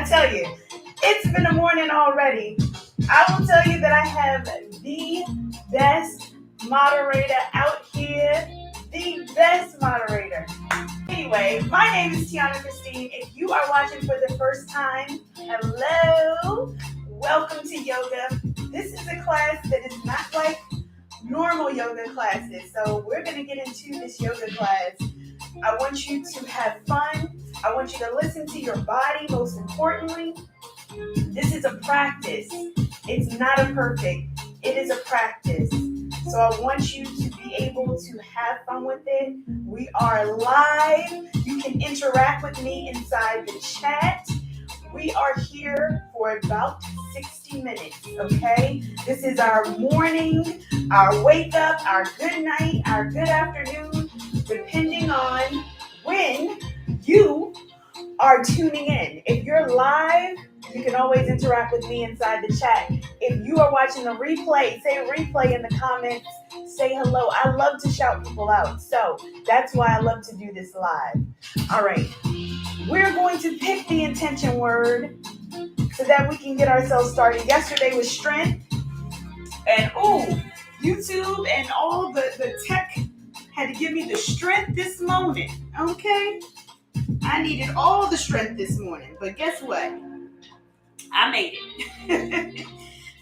tell you, it's been a morning already. I will tell you that I have the best moderator out here. The best moderator. Anyway, my name is Tianna Christine. If you are watching for the first time, hello. Welcome to yoga. This is a class that is not like normal yoga classes. So we're going to get into this yoga class. I want you to have fun. I want you to listen to your body, most importantly. This is a practice. It's not a perfect. It is a practice. So I want you to be able to have fun with it. We are live. You can interact with me inside the chat. We are here for about 60 minutes, okay? This is our morning, our wake up, our good night, our good afternoon, depending on when you are tuning in. If you're live, you can always interact with me inside the chat. If you are watching the replay, say replay in the comments, say hello. I love to shout people out, so that's why I love to do this live. All right, we're going to pick the intention word so that we can get ourselves started. Yesterday was strength, and YouTube and all the tech had to give me the strength this morning, okay? I needed all the strength this morning, but guess what? I made it.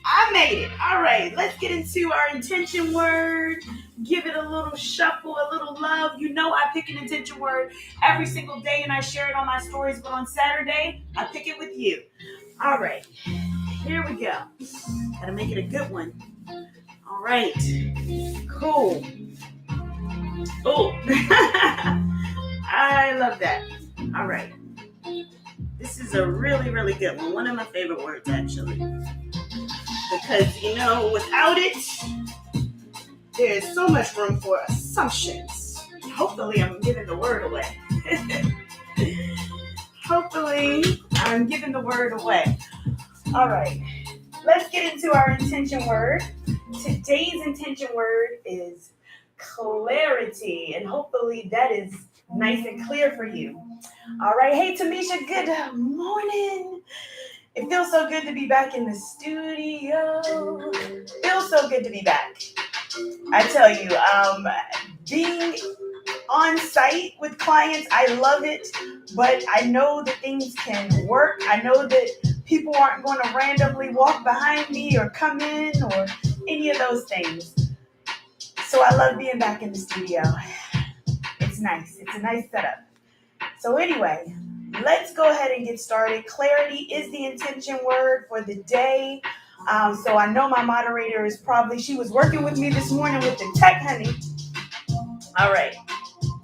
I made it. All right, let's get into our intention word. Give it a little shuffle, a little love. You know I pick an intention word every single day and I share it on my stories, but on Saturday, I pick it with you. All right, here we go. Gotta make it a good one. All right, cool. Oh, I love that. All right. This is a really, really good one. One of my favorite words, actually. Because, without it, there's so much room for assumptions. Hopefully, I'm giving the word away. Hopefully, I'm giving the word away. All right. Let's get into our intention word. Today's intention word is clarity. And hopefully, that is nice and clear for you. All right. Hey, Tamisha, good morning. It feels so good to be back in the studio. Feels so good to be back. I tell you, being on site with clients, I love it, but I know that things can work. I know that people aren't going to randomly walk behind me or come in or any of those things. So I love being back in the studio. It's nice. It's a nice setup. So anyway, let's go ahead and get started. Clarity is the intention word for the day. So I know my moderator is she was working with me this morning with the tech, honey. All right.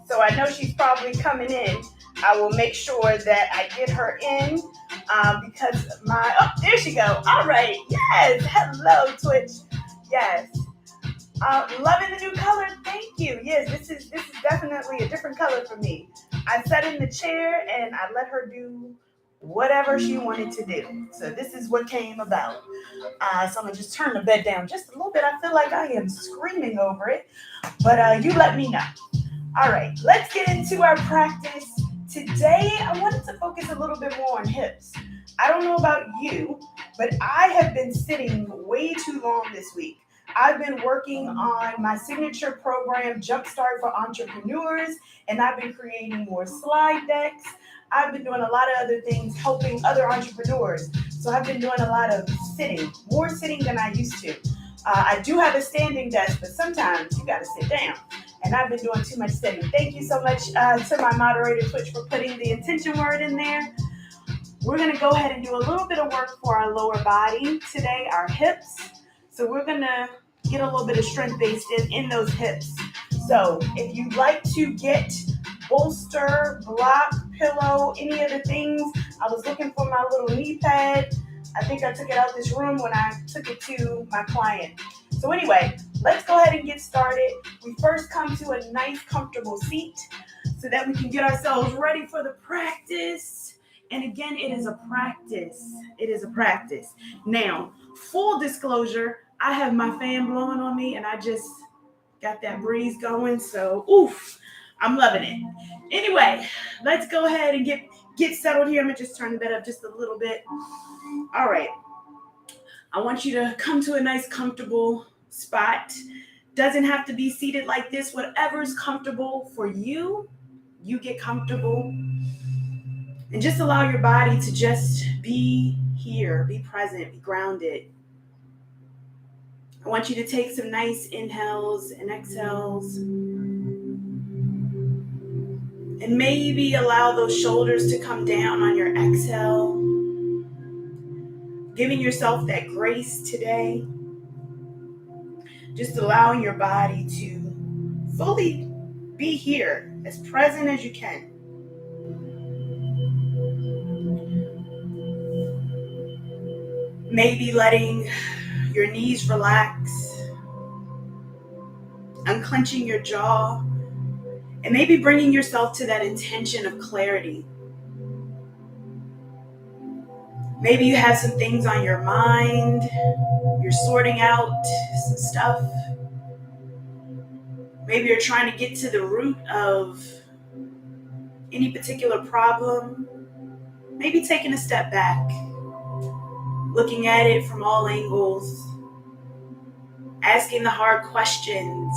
So I know she's probably coming in. I will make sure that I get her in because there she go. All right. Yes. Hello, Twitch. Yes. Loving the new color. Thank you. Yes, this is definitely a different color for me. I sat in the chair and I let her do whatever she wanted to do. So this is what came about. So I'm going to just turn the bed down just a little bit. I feel like I am screaming over it, but you let me know. All right, let's get into our practice. Today, I wanted to focus a little bit more on hips. I don't know about you, but I have been sitting way too long this week. I've been working on my signature program, Jumpstart for Entrepreneurs, and I've been creating more slide decks. I've been doing a lot of other things, helping other entrepreneurs. So I've been doing a lot of sitting, more sitting than I used to. I do have a standing desk, but sometimes you got to sit down. And I've been doing too much sitting. Thank you so much to my moderator, Twitch, for putting the intention word in there. We're going to go ahead and do a little bit of work for our lower body today, our hips. So we're going to get a little bit of strength based in those hips. So if you'd like to get bolster, block, pillow, any of the things, I was looking for my little knee pad. I think I took it out this room when I took it to my client. So anyway, let's go ahead and get started. We first come to a nice, comfortable seat so that we can get ourselves ready for the practice. And again, it is a practice. It is a practice. Now, full disclosure, I have my fan blowing on me and I just got that breeze going. So, I'm loving it. Anyway, let's go ahead and get get settled here. I'm going to just turn the bed up just a little bit. All right. I want you to come to a nice, comfortable spot. Doesn't have to be seated like this. Whatever's comfortable for you, you get comfortable. And just allow your body to just be here, be present, be grounded. I want you to take some nice inhales and exhales. And maybe allow those shoulders to come down on your exhale. Giving yourself that grace today. Just allowing your body to fully be here, as present as you can. Maybe letting your knees relax, unclenching your jaw, and maybe bringing yourself to that intention of clarity. Maybe you have some things on your mind, you're sorting out some stuff. Maybe you're trying to get to the root of any particular problem. Maybe taking a step back, looking at it from all angles, asking the hard questions.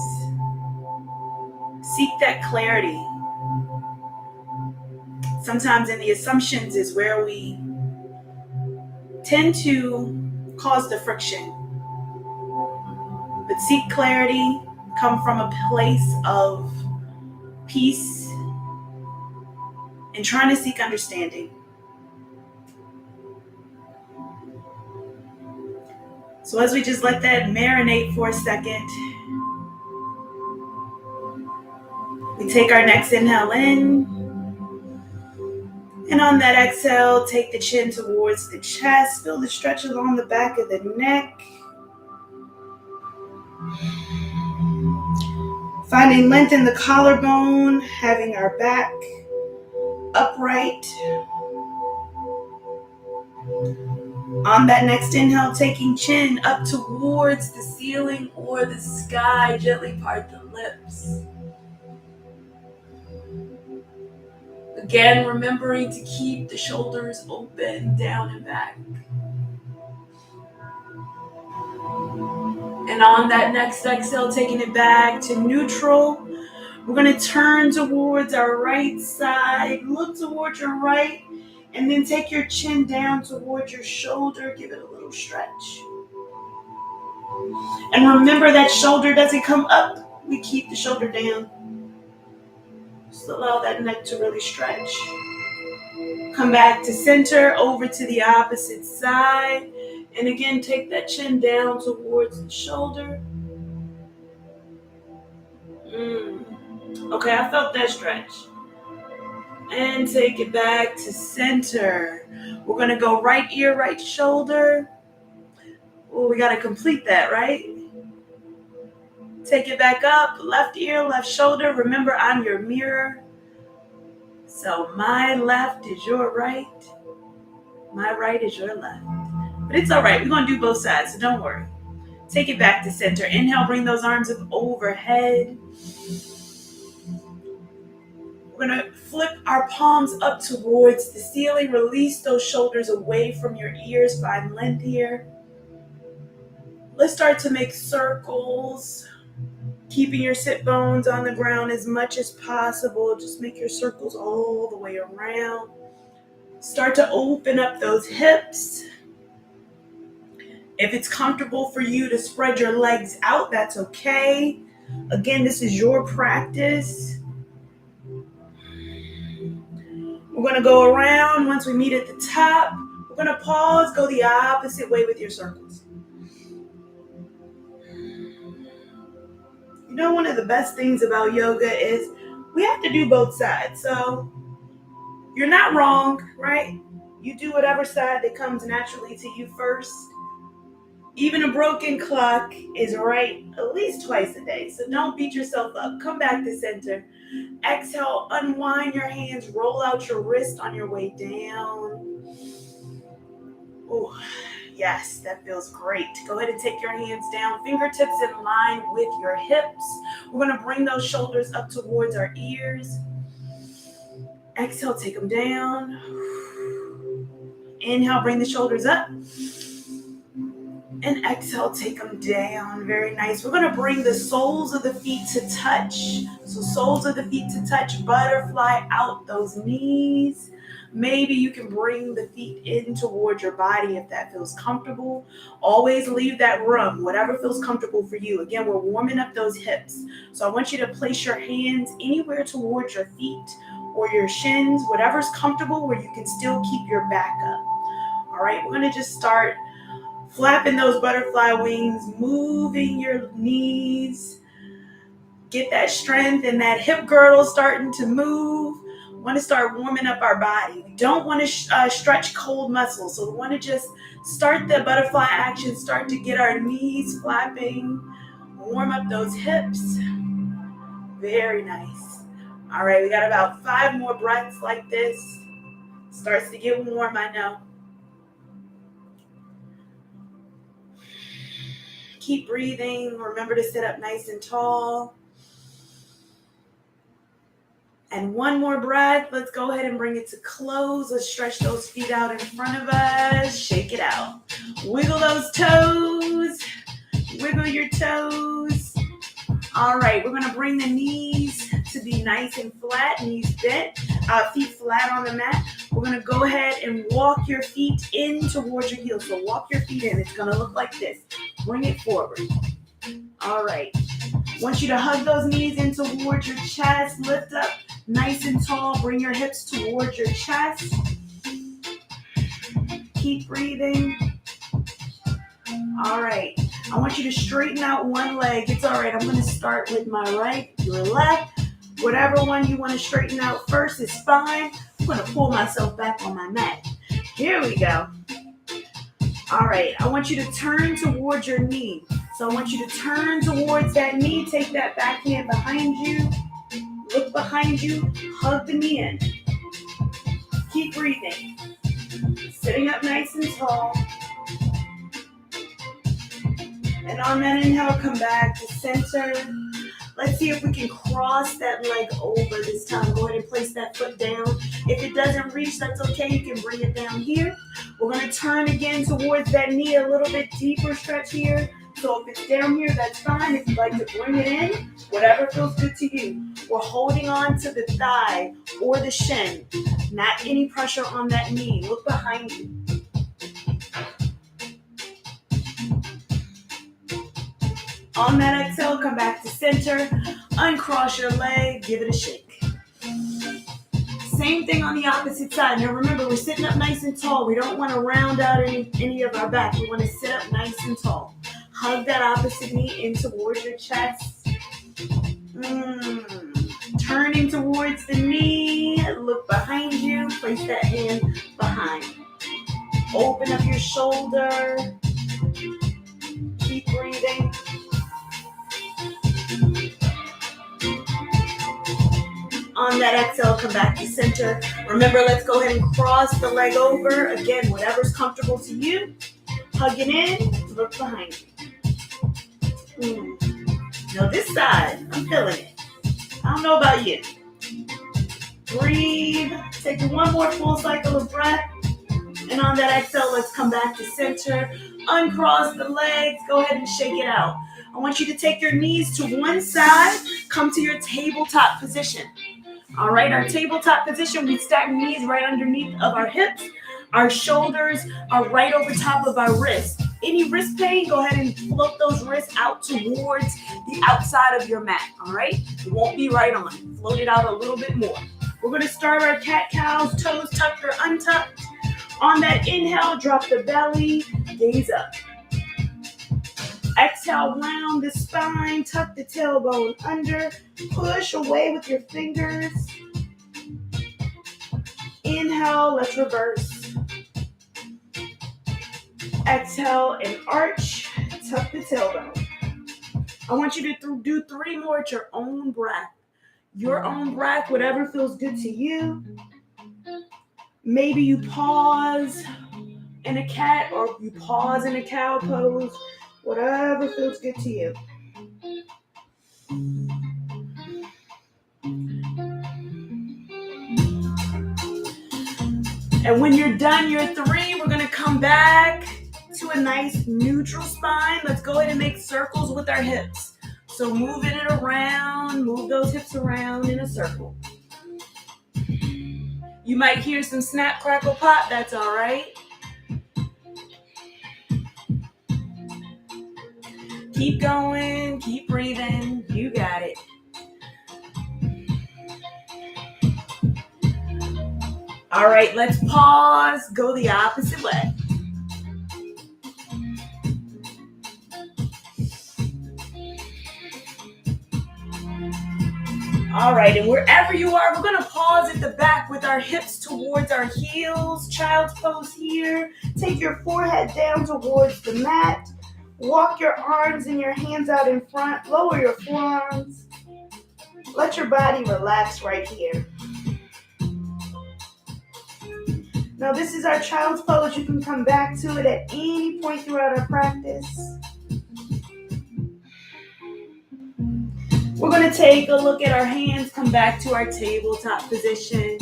Seek that clarity. Sometimes in the assumptions is where we tend to cause the friction. But seek clarity, come from a place of peace, and trying to seek understanding. So as we just let that marinate for a second, we take our next inhale in, and on that exhale, take the chin towards the chest, feel the stretch along the back of the neck. Finding length in the collarbone, having our back upright. On that next inhale, taking chin up towards the ceiling or the sky, gently part the lips. Again, remembering to keep the shoulders open, down and back. And on that next exhale, taking it back to neutral, we're going to turn towards our right side, look towards your right, and then take your chin down towards your shoulder, give it a little stretch. And remember that shoulder doesn't come up, we keep the shoulder down. Just allow that neck to really stretch. Come back to center, over to the opposite side. And again, take that chin down towards the shoulder. Okay, I felt that stretch. And take it back to center. We're going to go right ear, right shoulder. Oh, we got to complete that, right? Take it back up, left ear, left shoulder. Remember, I'm your mirror. So my left is your right. My right is your left. But it's all right. We're going to do both sides, so don't worry. Take it back to center. Inhale, bring those arms up overhead. We're going to flip our palms up towards the ceiling. Release those shoulders away from your ears. Find length here. Let's start to make circles. Keeping your sit bones on the ground as much as possible. Just make your circles all the way around. Start to open up those hips. If it's comfortable for you to spread your legs out, that's okay. Again, this is your practice. We're going to go around. Once we meet at the top, we're going to pause, go the opposite way with your circles. You know, one of the best things about yoga is we have to do both sides. So you're not wrong, right? You do whatever side that comes naturally to you first. Even a broken clock is right at least twice a day. So don't beat yourself up. Come back to center. Exhale, unwind your hands, roll out your wrist on your way down. Oh, yes, that feels great. Go ahead and take your hands down, fingertips in line with your hips. We're going to bring those shoulders up towards our ears. Exhale, take them down. Inhale, bring the shoulders up. And exhale, take them down. Very nice. We're going to bring the soles of the feet to touch. So soles of the feet to touch. Butterfly out those knees. Maybe you can bring the feet in towards your body if that feels comfortable. Always leave that room, whatever feels comfortable for you. Again, we're warming up those hips. So I want you to place your hands anywhere towards your feet or your shins, whatever's comfortable where you can still keep your back up. All right, we're going to just start flapping those butterfly wings, moving your knees. Get that strength and that hip girdle starting to move. We want to start warming up our body. We don't want to stretch cold muscles. So we want to just start the butterfly action, start to get our knees flapping, warm up those hips. Very nice. All right, we got about 5 more breaths like this. Starts to get warm, I know. Keep breathing. Remember to sit up nice and tall. And 1 more breath. Let's go ahead and bring it to close. Let's stretch those feet out in front of us. Shake it out. Wiggle those toes. Wiggle your toes. All right, we're going to bring the knees to be nice and flat. Knees bent, feet flat on the mat. We're going to go ahead and walk your feet in towards your heels. So walk your feet in. It's going to look like this. Bring it forward. All right. I want you to hug those knees in towards your chest. Lift up nice and tall. Bring your hips towards your chest. Keep breathing. All right. I want you to straighten out one leg. It's all right. I'm going to start with my right, your left. Whatever one you want to straighten out first is fine. I'm going to pull myself back on my mat. Here we go. All right. I want you to turn towards your knee. So I want you to turn towards that knee. Take that back hand behind you. Look behind you. Hug the knee in. Keep breathing. Sitting up nice and tall. And on that inhale, come back to center. Let's see if we can cross that leg over this time. Go ahead and place that foot down. If it doesn't reach, that's okay. You can bring it down here. We're going to turn again towards that knee, a little bit deeper stretch here. So if it's down here, that's fine. If you'd like to bring it in, whatever feels good to you. We're holding on to the thigh or the shin. Not any pressure on that knee. Look behind you. On that exhale, come back to center. Uncross your leg. Give it a shake. Same thing on the opposite side. Now remember, we're sitting up nice and tall. We don't want to round out any of our back. We want to sit up nice and tall. Hug that opposite knee in towards your chest. Turning towards the knee. Look behind you. Place that hand behind. Open up your shoulder. Keep breathing. On that exhale, come back to center. Remember, let's go ahead and cross the leg over. Again, whatever's comfortable to you. Hug it in. Look behind you. Now this side, I'm feeling it. I don't know about you. Breathe. Take 1 more full cycle of breath. And on that exhale, let's come back to center. Uncross the legs. Go ahead and shake it out. I want you to take your knees to one side. Come to your tabletop position. All right, our tabletop position, we stack knees right underneath of our hips. Our shoulders are right over top of our wrists. Any wrist pain, go ahead and float those wrists out towards the outside of your mat, all right? It won't be right on. Float it out a little bit more. We're going to start our cat-cows, toes tucked or untucked. On that inhale, drop the belly, gaze up. Exhale, round the spine, tuck the tailbone under, push away with your fingers. Inhale, let's reverse. Exhale and arch, tuck the tailbone. I want you to do 3 more at your own breath. Your own breath, whatever feels good to you. Maybe you pause in a cat or you pause in a cow pose. Whatever feels good to you. And when you're done your 3, we're gonna come back to a nice neutral spine. Let's go ahead and make circles with our hips. So moving it around, move those hips around in a circle. You might hear some snap, crackle, pop, that's all right. Keep going, keep breathing, you got it. All right, let's pause, go the opposite way. All right, and wherever you are, we're gonna pause at the back with our hips towards our heels. Child's pose here. Take your forehead down towards the mat. Walk your arms and your hands out in front. Lower your forearms. Let your body relax right here. Now this is our child's pose. You can come back to it at any point throughout our practice. We're going to take a look at our hands, come back to our tabletop position.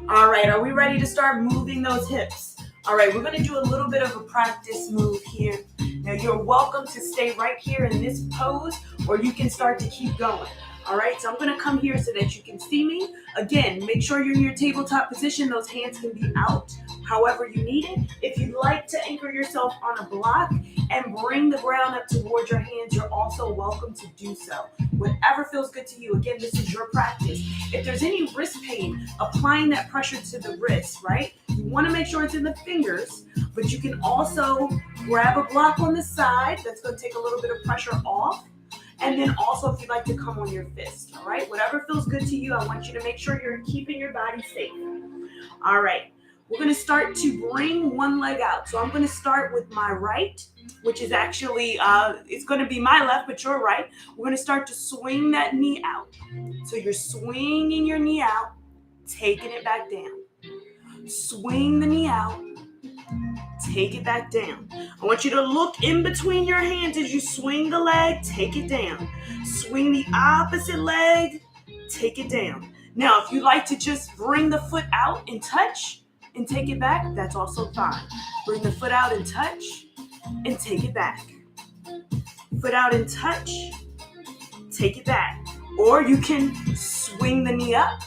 All right, are we ready to start moving those hips? All right, we're going to do a little bit of a practice move here. Now you're welcome to stay right here in this pose, or you can start to keep going. All right, so I'm going to come here so that you can see me. Again, make sure you're in your tabletop position. Those hands can be out however you need it. If you'd like to anchor yourself on a block and bring the ground up towards your hands, you're also welcome to do so. Whatever feels good to you. Again, this is your practice. If there's any wrist pain, applying that pressure to the wrist, right? You want to make sure it's in the fingers, but you can also grab a block on the side. That's going to take a little bit of pressure off. And then also if you'd like to come on your fist, all right? Whatever feels good to you, I want you to make sure you're keeping your body safe. All right, we're gonna start to bring one leg out. So I'm gonna start with my right, which is actually, it's gonna be my left, but your right. We're gonna start to swing that knee out. So you're swinging your knee out, taking it back down. Swing the knee out, take it back down. I want you to look in between your hands as you swing the leg, take it down. Swing the opposite leg, take it down. Now, if you like to just bring the foot out and touch and take it back, that's also fine. Bring the foot out and touch and take it back. Foot out and touch, take it back. Or you can swing the knee up,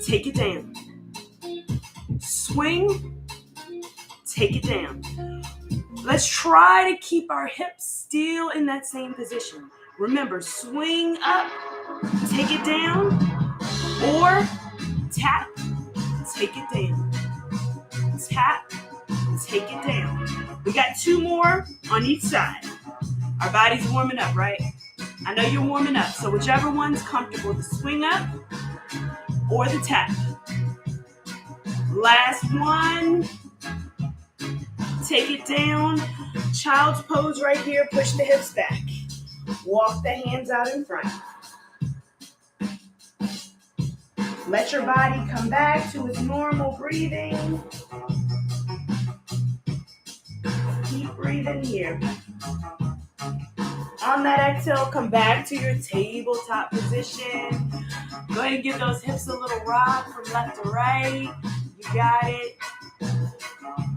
take it down. Swing, take it down. Let's try to keep our hips still in that same position. Remember, swing up, take it down, or tap, take it down. Tap, take it down. We got 2 more on each side. Our body's warming up, right? I know you're warming up, so whichever one's comfortable, the swing up or the tap. Last one. Take it down. Child's pose right here. Push the hips back. Walk the hands out in front. Let your body come back to its normal breathing. Keep breathing here. On that exhale, come back to your tabletop position. Go ahead and give those hips a little rock from left to right. You got it.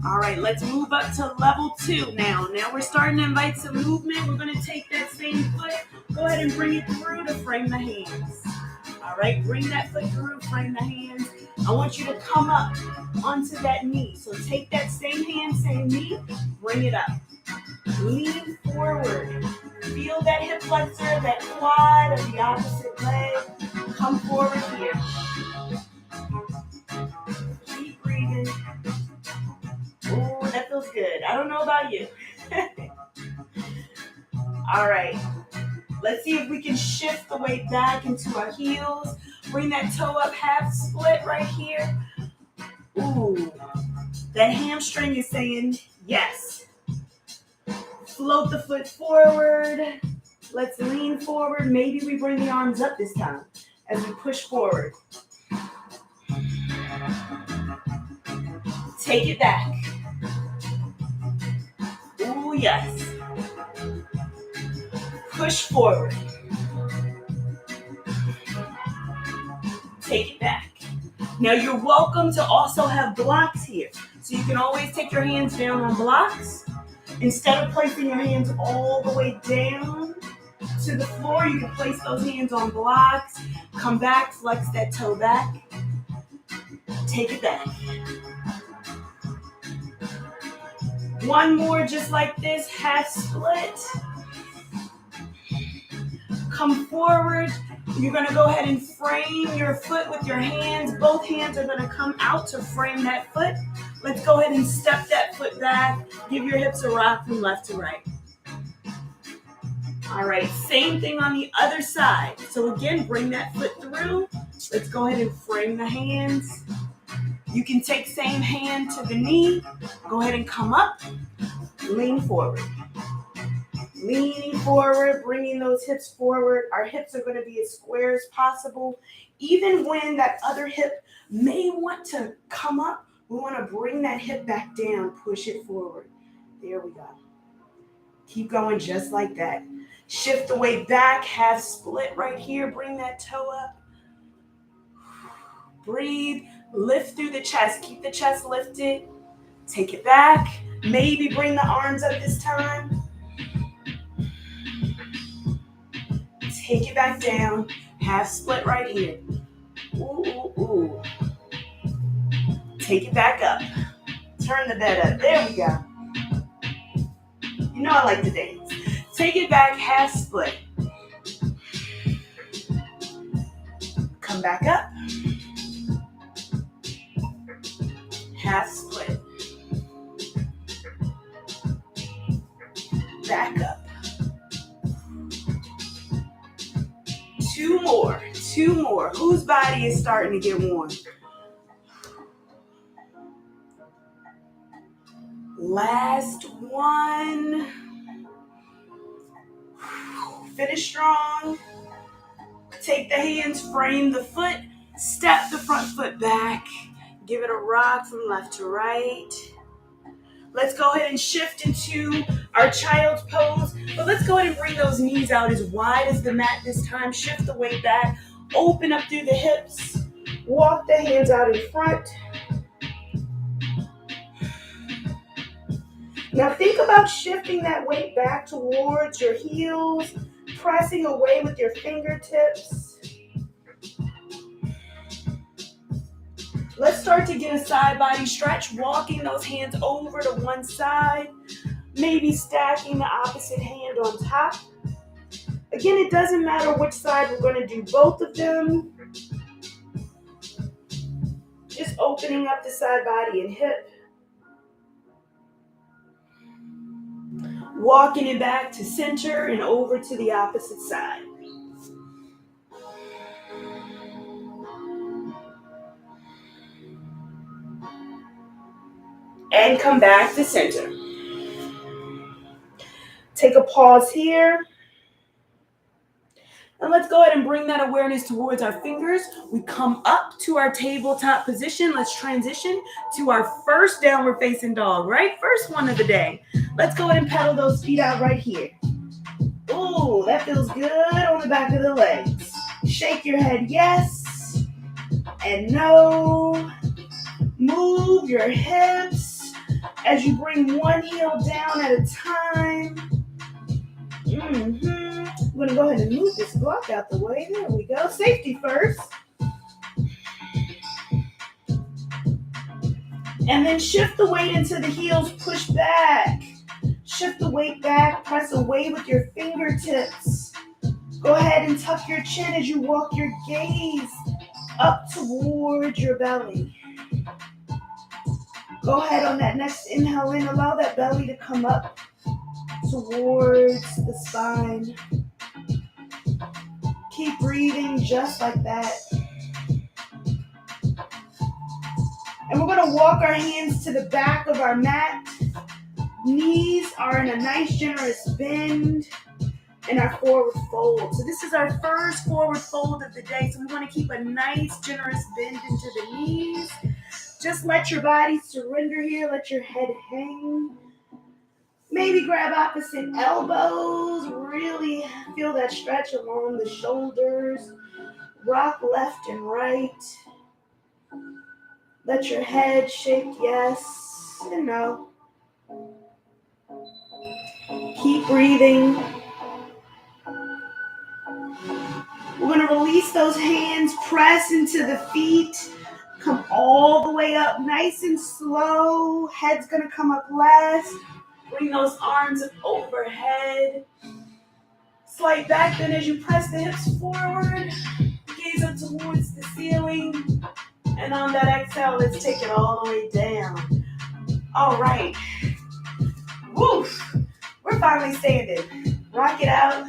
All right, let's move up to level 2 now. Now we're starting to invite some movement. We're going to take that same foot. Go ahead and bring it through to frame the hands. All right, bring that foot through, frame the hands. I want you to come up onto that knee. So take that same hand, same knee, bring it up. Lean forward. Feel that hip flexor, that quad of the opposite leg. Come forward here. Keep breathing. Ooh, that feels good. I don't know about you. All right. Let's see if we can shift the weight back into our heels. Bring that toe up, half split right here. Ooh, that hamstring is saying yes. Float the foot forward. Let's lean forward. Maybe we bring the arms up this time as we push forward. Take it back. Ooh, yes. Push forward. Take it back. Now you're welcome to also have blocks here. So you can always take your hands down on blocks. Instead of placing your hands all the way down to the floor, you can place those hands on blocks. Come back, flex that toe back. Take it back. One more just like this, half split. Come forward. You're going to go ahead and frame your foot with your hands. Both hands are going to come out to frame that foot. Let's go ahead and step that foot back. Give your hips a rock from left to right. All right, same thing on the other side. So again, bring that foot through. Let's go ahead and frame the hands. You can take same hand to the knee. Go ahead and come up. Lean forward. Leaning forward, bringing those hips forward. Our hips are going to be as square as possible. Even when that other hip may want to come up, we want to bring that hip back down, push it forward. There we go. Keep going just like that. Shift the weight back, half split right here. Bring that toe up. Breathe, lift through the chest. Keep the chest lifted. Take it back. Maybe bring the arms up this time. Take it back down. Half split right here. Ooh, ooh, ooh. Take it back up. Turn the bed up. There we go. You know I like to dance. Take it back, half split. Come back up. Half split. Back up. Two more. Whose body is starting to get warm? Last one. Finish strong. Take the hands, frame the foot, step the front foot back. Give it a rock from left to right. Let's go ahead and shift into our child's pose. But let's go ahead and bring those knees out as wide as the mat this time. Shift the weight back. Open up through the hips. Walk the hands out in front. Now think about shifting that weight back towards your heels, pressing away with your fingertips. Let's start to get a side body stretch, walking those hands over to one side, maybe stacking the opposite hand on top. Again, it doesn't matter which side we're going to do both of them. Just opening up the side body and hip. Walking it back to center and over to the opposite side. And come back to center. Take a pause here. And let's go ahead and bring that awareness towards our fingers. We come up to our tabletop position. Let's transition to our first downward facing dog, right? First one of the day. Let's go ahead and pedal those feet out right here. Ooh, that feels good on the back of the legs. Shake your head yes and no. Move your hips as you bring one heel down at a time. I'm going to go ahead and move this block out the way. There we go. Safety first. And then shift the weight into the heels. Push back. Shift the weight back. Press away with your fingertips. Go ahead and tuck your chin as you walk your gaze up towards your belly. Go ahead on that next inhale in. Allow that belly to come up towards the spine. Keep breathing just like that. And we're going to walk our hands to the back of our mat. Knees are in a nice generous bend and our forward fold. So this is our first forward fold of the day. So we want to keep a nice generous bend into the knees. Just let your body surrender here. Let your head hang. Maybe grab opposite elbows. Really feel that stretch along the shoulders. Rock left and right. Let your head shake yes and no. Keep breathing. We're going to release those hands, press into the feet, come all the way up nice and slow. Head's going to come up last. Bring those arms up overhead. Slight back bend as you press the hips forward. Gaze up towards the ceiling. And on that exhale, let's take it all the way down. All right. Woof. We're finally standing. Rock it out.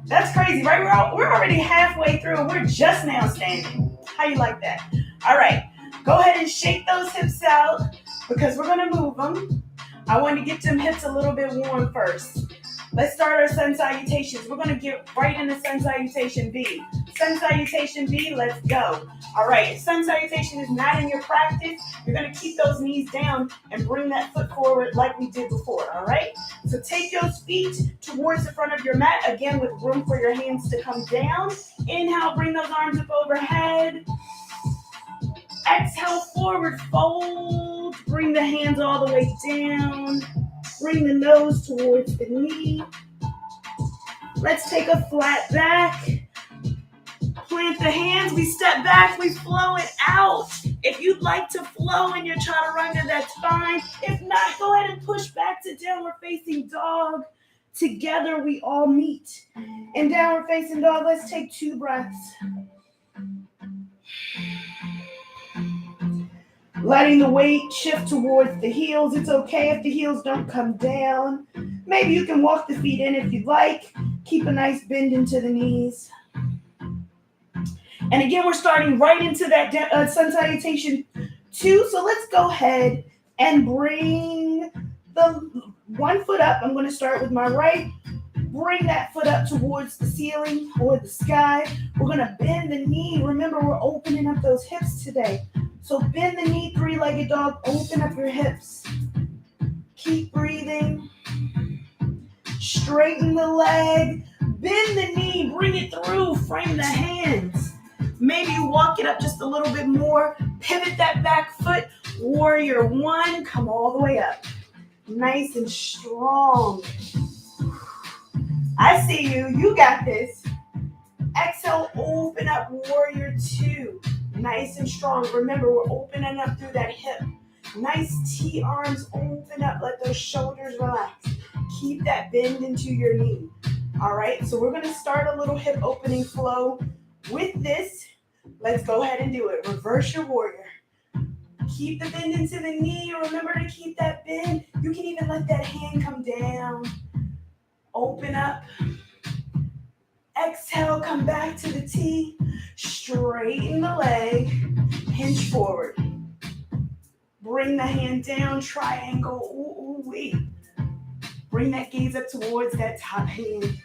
That's crazy, right? We're already halfway through. We're just now standing. How you like that? All right. Go ahead and shake those hips out because we're going to move them. I want to get them hips a little bit warm first. Let's start our sun salutations. We're going to get right into sun salutation B. Sun salutation B, let's go. All right, if sun salutation is not in your practice, you're going to keep those knees down and bring that foot forward like we did before, all right? So take those feet towards the front of your mat, again with room for your hands to come down. Inhale, bring those arms up overhead. Exhale, forward fold. Bring the hands all the way down. Bring the nose towards the knee. Let's take a flat back. Plant the hands. We step back. We flow it out. If you'd like to flow in your chaturanga, that's fine. If not, go ahead and push back to downward facing dog. Together, we all meet. In downward facing dog, let's take 2 breaths. Letting the weight shift towards the heels. It's okay if the heels don't come down. Maybe you can walk the feet in if you'd like. Keep a nice bend into the knees. And again, we're starting right into that sun salutation 2. So let's go ahead and bring the one foot up. I'm going to start with my right. Bring that foot up towards the ceiling or the sky. We're going to bend the knee. Remember, we're opening up those hips today. So bend the knee, 3-legged dog. Open up your hips. Keep breathing. Straighten the leg. Bend the knee. Bring it through. Frame the hands. Maybe you walk it up just a little bit more. Pivot that back foot. Warrior 1. Come all the way up. Nice and strong. I see you. You got this. Exhale, open up, warrior 2. Nice and strong. Remember, we're opening up through that hip. Nice T-arms, open up. Let those shoulders relax. Keep that bend into your knee. All right, so we're going to start a little hip opening flow with this. Let's go ahead and do it. Reverse your warrior. Keep the bend into the knee. Remember to keep that bend. You can even let that hand come down. Open up. Exhale, come back to the T. Straighten the leg. Hinge forward. Bring the hand down. Triangle. Ooh, wait. Bring that gaze up towards that top hand.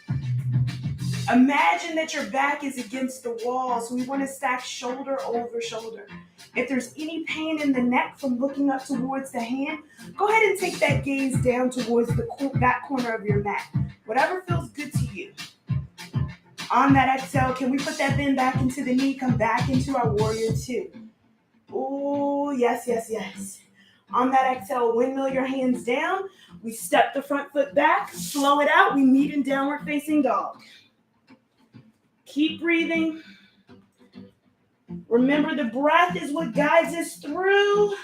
Imagine that your back is against the wall. So we want to stack shoulder over shoulder. If there's any pain in the neck from looking up towards the hand, go ahead and take that gaze down towards the back corner of your mat. Whatever feels good to you. On that exhale, can we put that bend back into the knee? Come back into our warrior 2. Oh, yes, yes, yes. On that exhale, windmill your hands down. We step the front foot back, slow it out. We meet in downward facing dog. Keep breathing. Remember, the breath is what guides us through.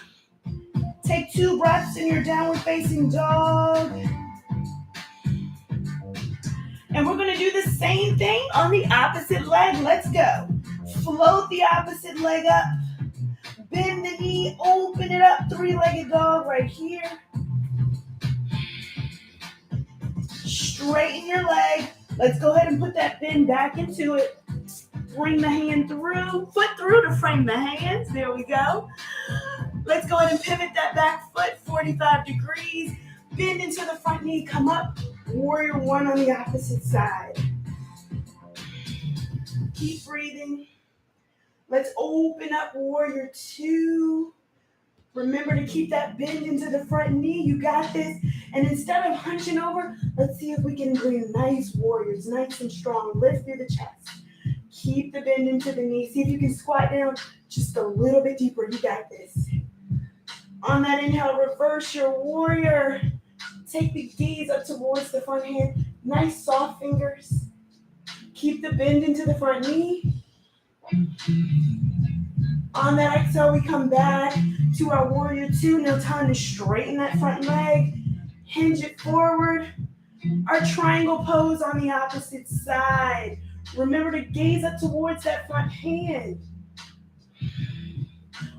Take 2 breaths in your downward facing dog. And we're going to do the same thing on the opposite leg. Let's go. Float the opposite leg up. Bend the knee, open it up. 3-legged dog right here. Straighten your leg. Let's go ahead and put that bend back into it. Bring the hand through, foot through to frame the hands. There we go. Let's go ahead and pivot that back foot 45 degrees. Bend into the front knee, come up. Warrior 1 on the opposite side. Keep breathing. Let's open up warrior 2. Remember to keep that bend into the front knee. You got this. And instead of hunching over, let's see if we can bring nice warriors, nice and strong. Lift through the chest. Keep the bend into the knee. See if you can squat down just a little bit deeper. You got this. On that inhale, reverse your warrior. Take the gaze up towards the front hand. Nice soft fingers. Keep the bend into the front knee. On that exhale, we come back to our warrior two. Now time to straighten that front leg. Hinge it forward. Our triangle pose on the opposite side. Remember to gaze up towards that front hand.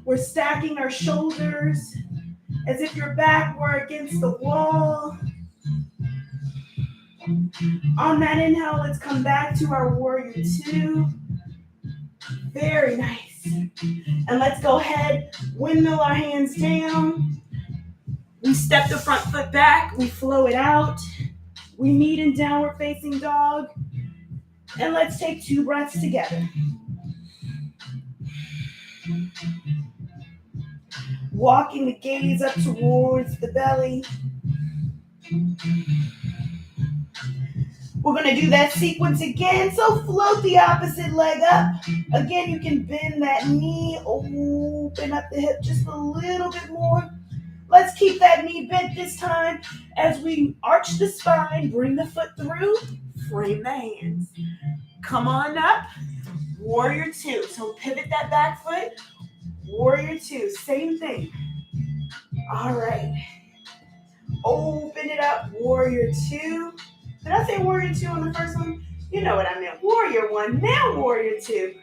We're stacking our shoulders as if your back were against the wall. On that inhale, let's come back to our warrior two. Very nice. And let's go ahead, windmill our hands down. We step the front foot back, we flow it out. We meet in downward facing dog. And let's take 2 breaths together. Walking the gaze up towards the belly. We're going to do that sequence again. So float the opposite leg up. Again, you can bend that knee, open up the hip just a little bit more. Let's keep that knee bent this time as we arch the spine, bring the foot through, frame the hands. Come on up, warrior two. So pivot that back foot, warrior two, same thing. All right. Open it up, warrior two. Did I say warrior two on the first one? You know what I meant. Warrior one, now warrior two.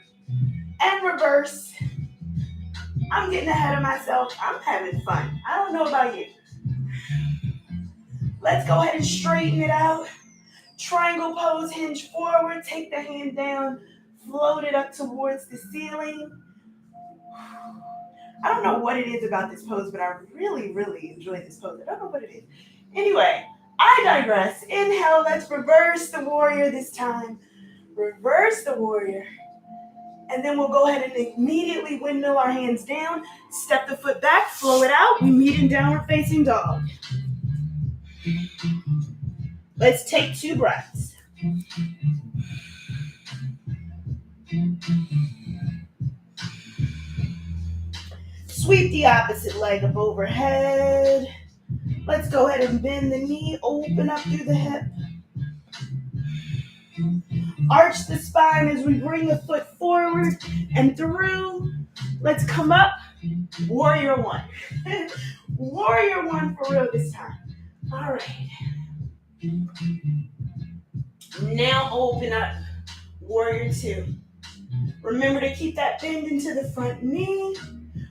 And reverse. I'm getting ahead of myself. I'm having fun. I don't know about you. Let's go ahead and straighten it out. Triangle pose, hinge forward. Take the hand down. Float it up towards the ceiling. I don't know what it is about this pose, but I really, really enjoy this pose. I don't know what it is. Anyway, I digress. Inhale, let's reverse the warrior this time. Reverse the warrior. And then we'll go ahead and immediately windmill our hands down. Step the foot back, flow it out. We meet in downward facing dog. Let's take 2 breaths. Sweep the opposite leg up overhead. Let's go ahead and bend the knee, open up through the hip. Arch the spine as we bring the foot forward and through. Let's come up, warrior one. Warrior one for real this time. All right. Now open up, warrior two. Remember to keep that bend into the front knee.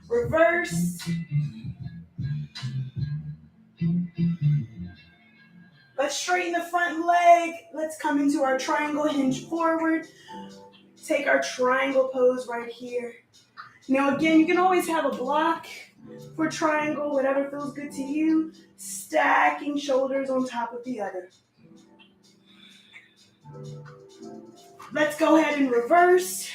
Reverse. Let's straighten the front leg. Let's come into our triangle, hinge forward. Take our triangle pose right here. Now again, you can always have a block for triangle, whatever feels good to you. Stacking shoulders on top of the other. Let's go ahead and reverse.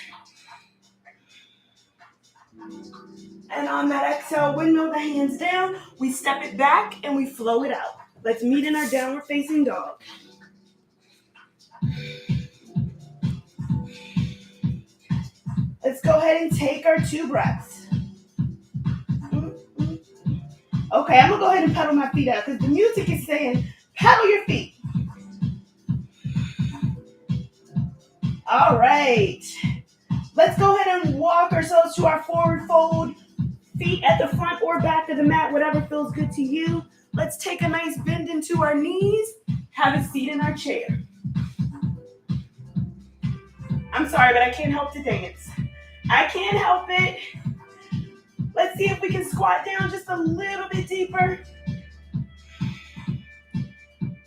And on that exhale, windmill the hands down. We step it back and we flow it out. Let's meet in our downward facing dog. Let's go ahead and take our 2 breaths. Okay, I'm going to go ahead and pedal my feet out because the music is saying pedal your feet. All right. Let's go ahead and walk ourselves to our forward fold. Feet at the front or back of the mat, whatever feels good to you. Let's take a nice bend into our knees. Have a seat in our chair. I'm sorry, but I can't help to dance. I can't help it. Let's see if we can squat down just a little bit deeper.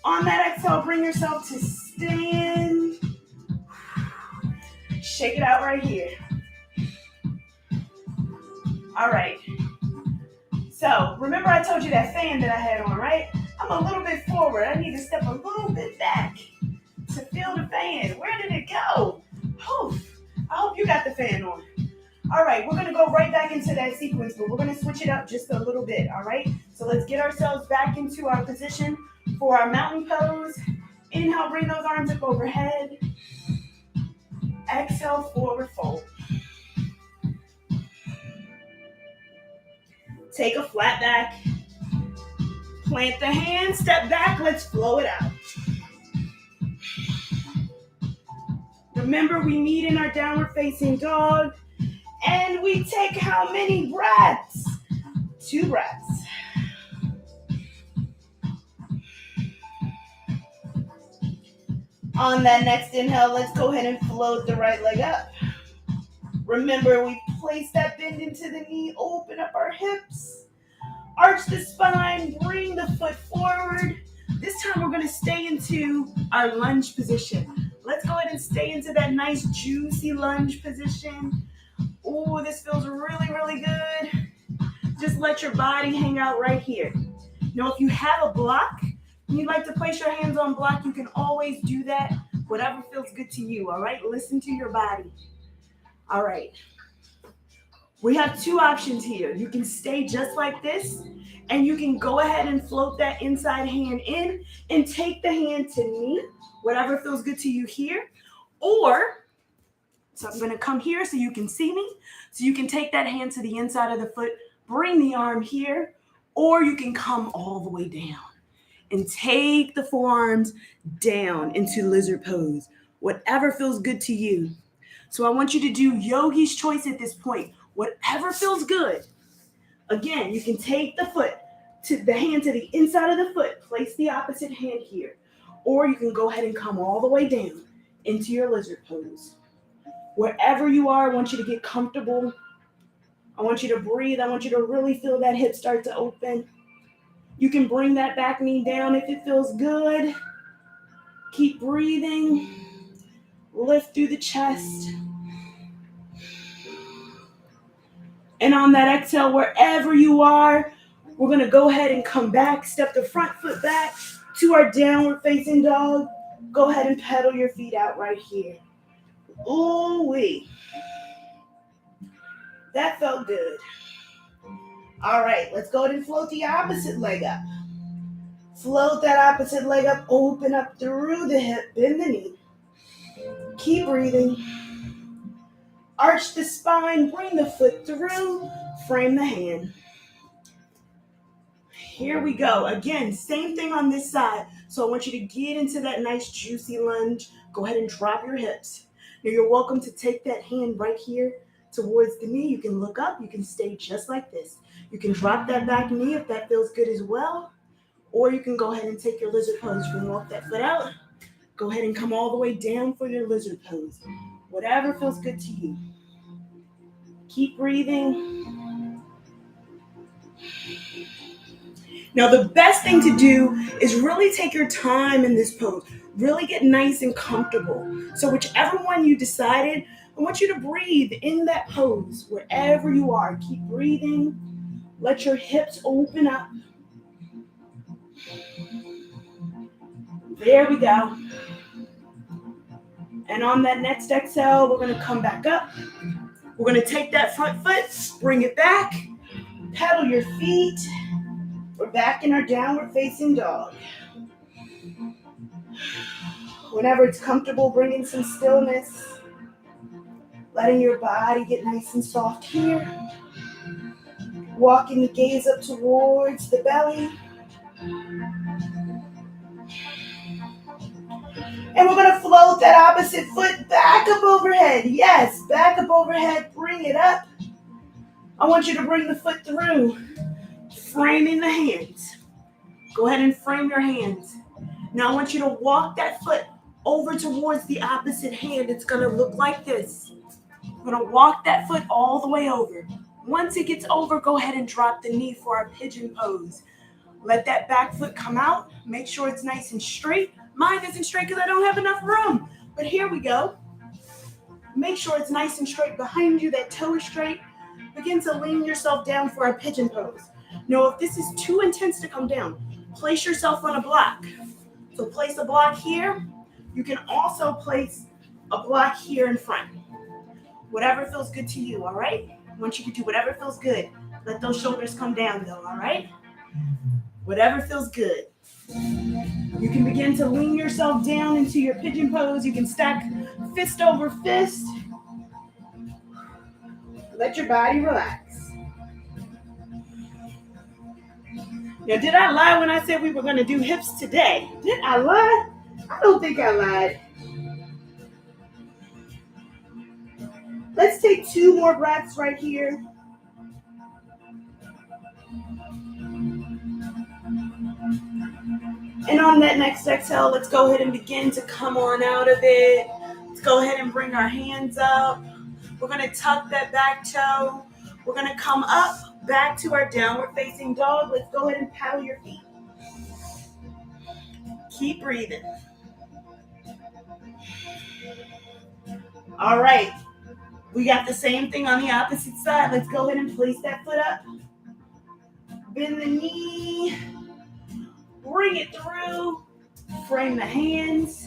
On that exhale, bring yourself to stand. Shake it out right here. All right. So remember I told you that fan that I had on, right? I'm a little bit forward. I need to step a little bit back to feel the fan. Where did it go? Poof. I hope you got the fan on. All right, we're going to go right back into that sequence, but we're going to switch it up just a little bit, all right? So let's get ourselves back into our position for our mountain pose. Inhale, bring those arms up overhead. Exhale, forward fold. Take a flat back. Plant the hand, step back, let's flow it out. Remember, we meet in our downward facing dog, and we take how many breaths? 2 breaths. On that next inhale, let's go ahead and float the right leg up. Remember, we place that bend into the knee, open up our hips, arch the spine, bring the foot forward. This time we're going to stay into our lunge position. Let's go ahead and stay into that nice juicy lunge position. Oh, this feels really, really good. Just let your body hang out right here. Now, if you have a block and you'd like to place your hands on block, you can always do that. Whatever feels good to you, all right? Listen to your body. All right. We have 2 options here. You can stay just like this, and you can go ahead and float that inside hand in and take the hand to knee, whatever feels good to you here. Or, so I'm going to come here so you can see me. So you can take that hand to the inside of the foot, bring the arm here, or you can come all the way down and take the forearms down into lizard pose, whatever feels good to you. So I want you to do yogi's choice at this point, whatever feels good. Again, you can take the hand to the inside of the foot, place the opposite hand here, or you can go ahead and come all the way down into your lizard pose. Wherever you are, I want you to get comfortable. I want you to breathe. I want you to really feel that hip start to open. You can bring that back knee down if it feels good. Keep breathing. Lift through the chest. And on that exhale, wherever you are, we're going to go ahead and come back. Step the front foot back to our downward facing dog. Go ahead and pedal your feet out right here. Ooh-wee. That felt good. All right, let's go ahead and float the opposite leg up. Float that opposite leg up, open up through the hip, bend the knee. Keep breathing. Arch the spine, bring the foot through, frame the hand. Here we go. Again, same thing on this side. So I want you to get into that nice juicy lunge. Go ahead and drop your hips. Now you're welcome to take that hand right here towards the knee. You can look up. You can stay just like this. You can drop that back knee if that feels good as well. Or you can go ahead and take your lizard pose. You can walk that foot out. Go ahead and come all the way down for your lizard pose. Whatever feels good to you. Keep breathing. Now, the best thing to do is really take your time in this pose. Really get nice and comfortable. So whichever one you decided, I want you to breathe in that pose wherever you are. Keep breathing. Let your hips open up. There we go. And on that next exhale, we're going to come back up. We're going to take that front foot, bring it back, pedal your feet. We're back in our downward facing dog. Whenever it's comfortable, bring in some stillness. Letting your body get nice and soft here. Walking the gaze up towards the belly. And we're going to float that opposite foot back up overhead. Yes, back up overhead. Bring it up. I want you to bring the foot through. Framing the hands. Go ahead and frame your hands. Now I want you to walk that foot over towards the opposite hand. It's going to look like this. We're going to walk that foot all the way over. Once it gets over, go ahead and drop the knee for our pigeon pose. Let that back foot come out. Make sure it's nice and straight. Mine isn't straight because I don't have enough room. But here we go. Make sure it's nice and straight behind you. That toe is straight. Begin to lean yourself down for our pigeon pose. Now, if this is too intense to come down, place yourself on a block. So place a block here. You can also place a block here in front. Whatever feels good to you, all right? I want you to do whatever feels good. Let those shoulders come down, though, all right? Whatever feels good. You can begin to lean yourself down into your pigeon pose. You can stack fist over fist. Let your body relax. Now, did I lie when I said we were going to do hips today? Did I lie? I don't think I lied. Let's take 2 more breaths right here. And on that next exhale, let's go ahead and begin to come on out of it. Let's go ahead and bring our hands up. We're going to tuck that back toe. We're going to come up back to our downward facing dog. Let's go ahead and paddle your feet. Keep breathing. All right. We got the same thing on the opposite side. Let's go ahead and place that foot up. Bend the knee. Bring it through. Frame the hands.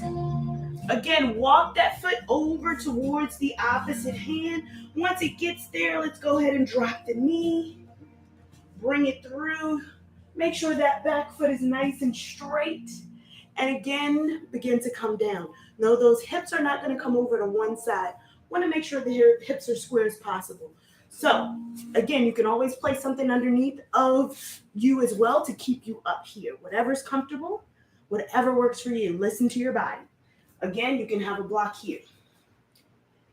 Again, walk that foot over towards the opposite hand. Once it gets there, let's go ahead and drop the knee. Bring it through. Make sure that back foot is nice and straight. And again, begin to come down. No, those hips are not going to come over to one side. Want to make sure the hips are square as possible. So, again, you can always place something underneath of you as well to keep you up here. Whatever's comfortable, whatever works for you. Listen to your body. Again, you can have a block here.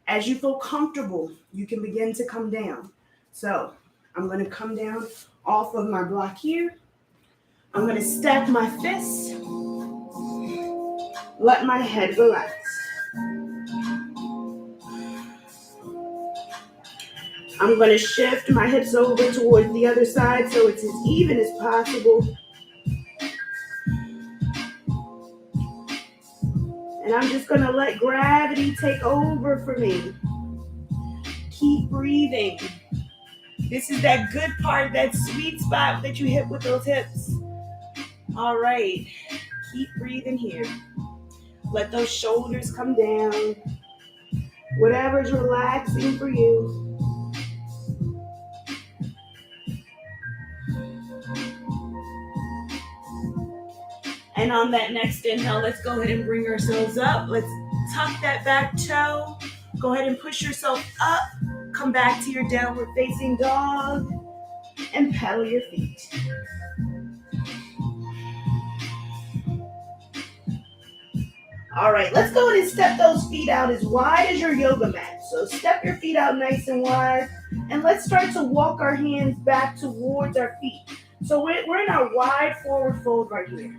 As you feel comfortable, you can begin to come down. So, I'm going to come down off of my block here. I'm going to stack my fists. Let my head relax. I'm going to shift my hips over towards the other side so it's as even as possible. And I'm just going to let gravity take over for me. Keep breathing. This is that good part, that sweet spot that you hit with those hips. All right. Keep breathing here. Let those shoulders come down. Whatever's relaxing for you. And on that next inhale, let's go ahead and bring ourselves up. Let's tuck that back toe. Go ahead and push yourself up. Come back to your downward facing dog and pedal your feet. All right, let's go ahead and step those feet out as wide as your yoga mat. So step your feet out nice and wide. And let's start to walk our hands back towards our feet. So we're in our wide forward fold right here.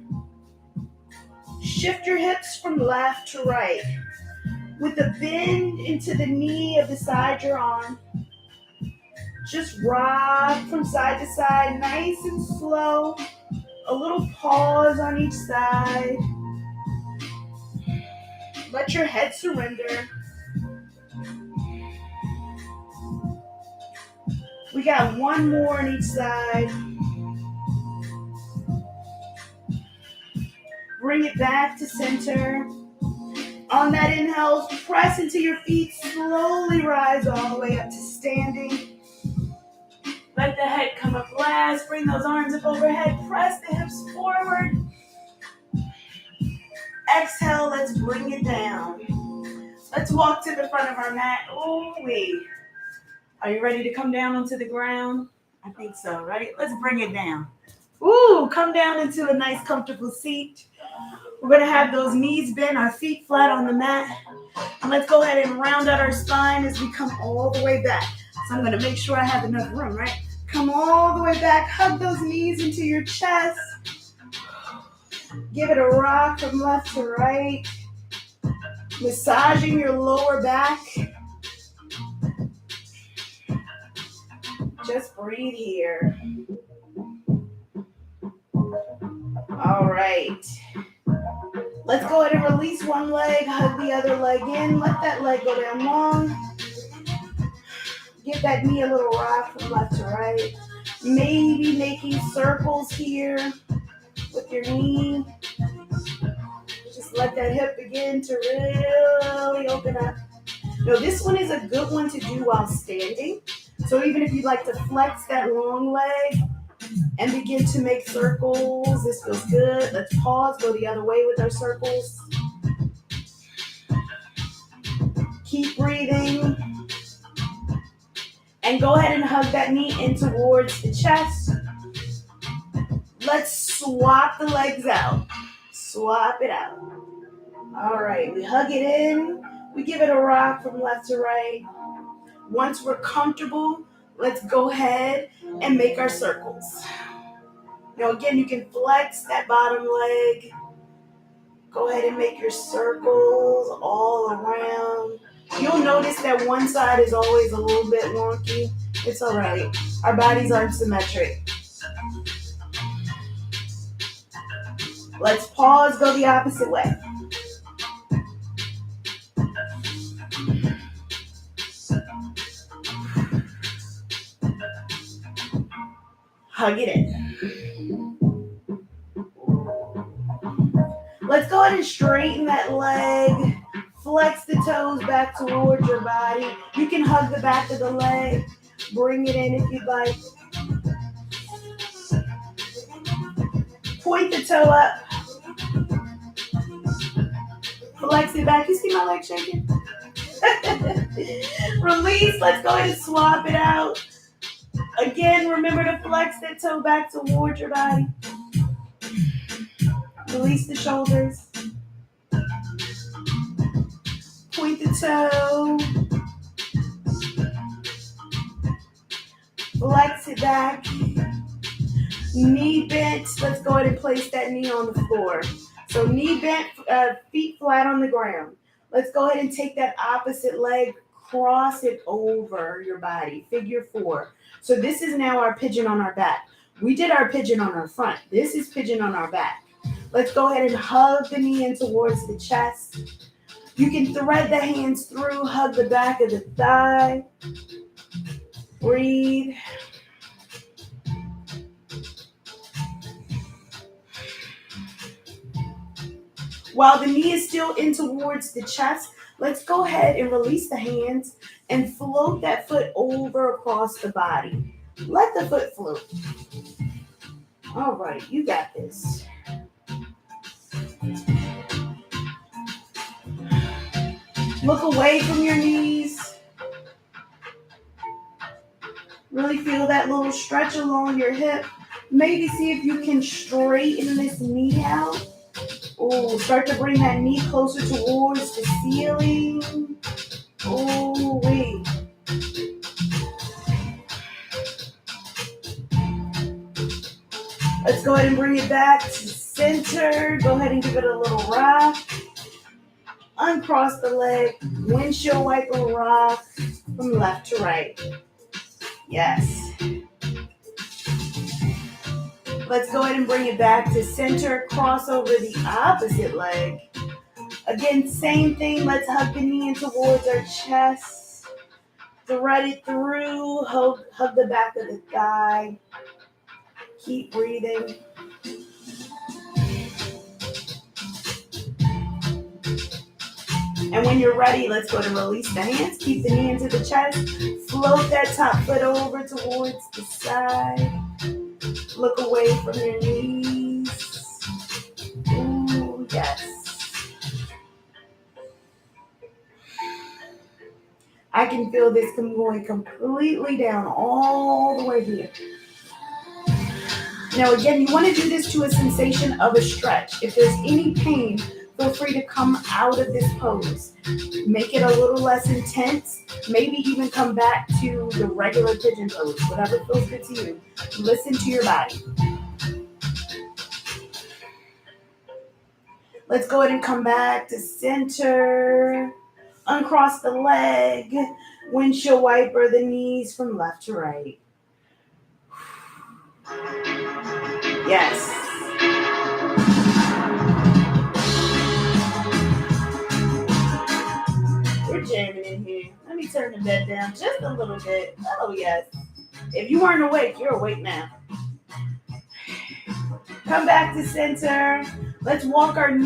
Shift your hips from left to right with a bend into the knee of the side you're on. Just rock from side to side, nice and slow. A little pause on each side. Let your head surrender. We got one more on each side. Bring it back to center. On that inhale, press into your feet. Slowly rise all the way up to standing. Let the head come up last. Bring those arms up overhead. Press the hips forward. Exhale, let's bring it down. Let's walk to the front of our mat. Oh, wait. Are you ready to come down onto the ground? I think so, right? Let's bring it down. Ooh, come down into a nice, comfortable seat. We're going to have those knees bent, our feet flat on the mat. And let's go ahead and round out our spine as we come all the way back. So I'm going to make sure I have enough room, right? Come all the way back. Hug those knees into your chest. Give it a rock from left to right. Massaging your lower back. Just breathe here. All right. Let's go ahead and release one leg, hug the other leg in. Let that leg go down long. Give that knee a little rock from left to right. Maybe making circles here with your knee. Just let that hip begin to really open up. Now this one is a good one to do while standing. So even if you'd like to flex that long leg, and begin to make circles. This feels good. Let's pause, go the other way with our circles. Keep breathing. And go ahead and hug that knee in towards the chest. Let's swap the legs out. Swap it out. All right, we hug it in. We give it a rock from left to right. Once we're comfortable, let's go ahead and make our circles. Again, you can flex that bottom leg. Go ahead and make your circles all around. You'll notice that one side is always a little bit wonky. It's all right. Our bodies aren't symmetric. Let's pause, go the opposite way. Hug it in. Let's go ahead and straighten that leg. Flex the toes back towards your body. You can hug the back of the leg. Bring it in if you'd like. Point the toe up. Flex it back. You see my leg shaking? Release. Let's go ahead and swap it out. Again, remember to flex that toe back towards your body. Release the shoulders. Point the toe. Flex it back. Knee bent. Let's go ahead and place that knee on the floor. So knee bent, feet flat on the ground. Let's go ahead and take that opposite leg, cross it over your body, figure 4. So this is now our pigeon on our back. We did our pigeon on our front. This is pigeon on our back. Let's go ahead and hug the knee in towards the chest. You can thread the hands through, hug the back of the thigh. Breathe. While the knee is still in towards the chest, let's go ahead and release the hands and float that foot over across the body. Let the foot float. All right, you got this. Look away from your knees. Really feel that little stretch along your hip. Maybe see if you can straighten this knee out. Oh, start to bring that knee closer towards the ceiling. Oh, wait. Let's go ahead and bring it back to center. Go ahead and give it a little rock. Uncross the leg. Windshield wiper rock from left to right. Yes. Let's go ahead and bring it back to center. Cross over the opposite leg. Again, same thing. Let's hug the knee in towards our chest. Thread it through. Hug the back of the thigh. Keep breathing. And when you're ready, let's go to release the hands. Keep the knee into the chest. Float that top foot over towards the side. Look away from your knees. Ooh, yes. I can feel this going completely down all the way here. Now again, you want to do this to a sensation of a stretch. If there's any pain, feel free to come out of this pose. Make it a little less intense. Maybe even come back to the regular pigeon pose, whatever feels good to you. Listen to your body. Let's go ahead and come back to center. Uncross the leg. Windshield wiper the knees from left to right. Yes. We're jamming in here. Let me turn the bed down just a little bit. Oh, yes. If you weren't awake, you're awake now. Come back to center. Let's walk our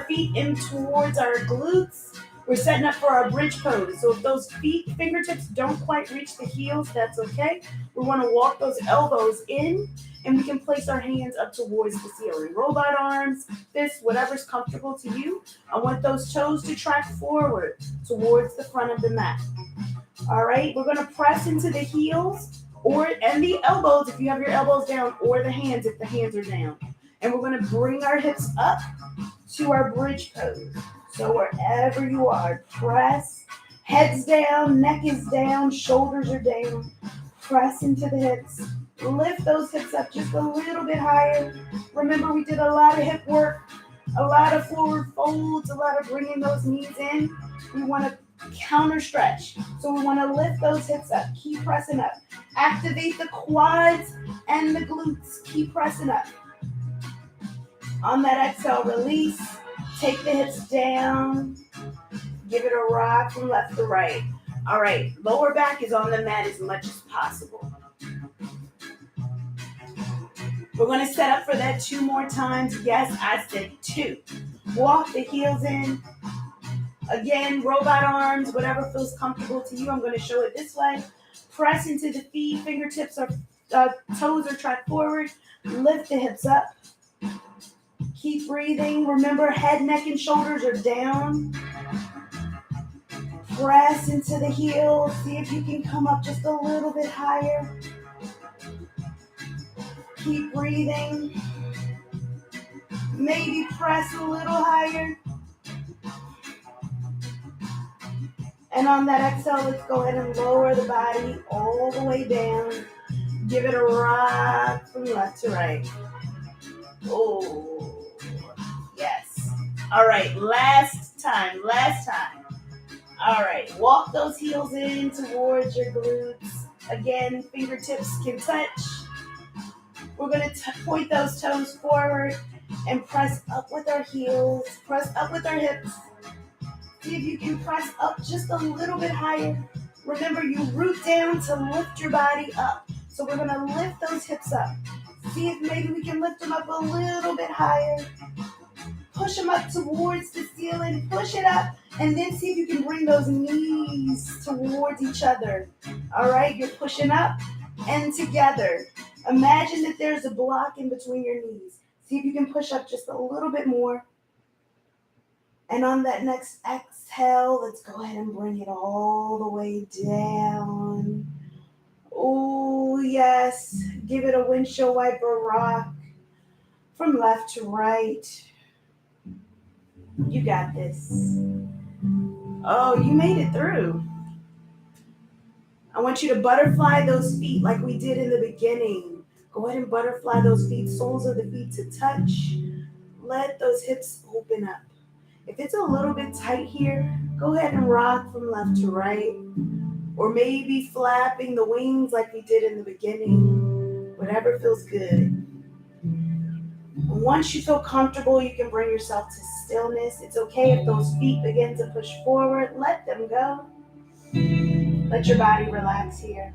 feet in towards our glutes. We're setting up for our bridge pose. So if those fingertips don't quite reach the heels, that's okay. We want to walk those elbows in and we can place our hands up towards the ceiling. Robot arms, fists, whatever's comfortable to you. I want those toes to track forward towards the front of the mat. All right, we're gonna press into the heels and the elbows if you have your elbows down, or the hands if the hands are down. And we're gonna bring our hips up to our bridge pose. So wherever you are, press, head's down, neck is down, shoulders are down. Press into the hips. Lift those hips up just a little bit higher. Remember, we did a lot of hip work, a lot of forward folds, a lot of bringing those knees in. We want to counter stretch. So we want to lift those hips up. Keep pressing up. Activate the quads and the glutes. Keep pressing up. On that exhale, release. Take the hips down. Give it a rock from left to right. All right, lower back is on the mat as much as possible. We're going to set up for that 2 more times. Yes, I said 2. Walk the heels in. Again, robot arms, whatever feels comfortable to you. I'm going to show it this way. Press into the feet, fingertips or toes are tracked forward. Lift the hips up. Keep breathing. Remember, head, neck, and shoulders are down. Press into the heels. See if you can come up just a little bit higher. Keep breathing. Maybe press a little higher. And on that exhale, let's go ahead and lower the body all the way down. Give it a rock from left to right. Oh, yes. All right, last time. All right, walk those heels in towards your glutes. Again, fingertips can touch. We're going to point those toes forward and press up with our heels. Press up with our hips. See if you can press up just a little bit higher. Remember, you root down to lift your body up. So we're going to lift those hips up. See if maybe we can lift them up a little bit higher. Push them up towards the ceiling. Push it up. And then see if you can bring those knees towards each other. All right, you're pushing up and together. Imagine that there's a block in between your knees. See if you can push up just a little bit more. And on that next exhale, let's go ahead and bring it all the way down. Oh, yes. Give it a windshield wiper rock from left to right. You got this. Oh, you made it through. I want you to butterfly those feet like we did in the beginning. Go ahead and butterfly those feet, soles of the feet to touch. Let those hips open up. If it's a little bit tight here, go ahead and rock from left to right. Or maybe flapping the wings like we did in the beginning. Whatever feels good. Once you feel comfortable, you can bring yourself to stillness. It's okay if those feet begin to push forward. Let them go. Let your body relax here.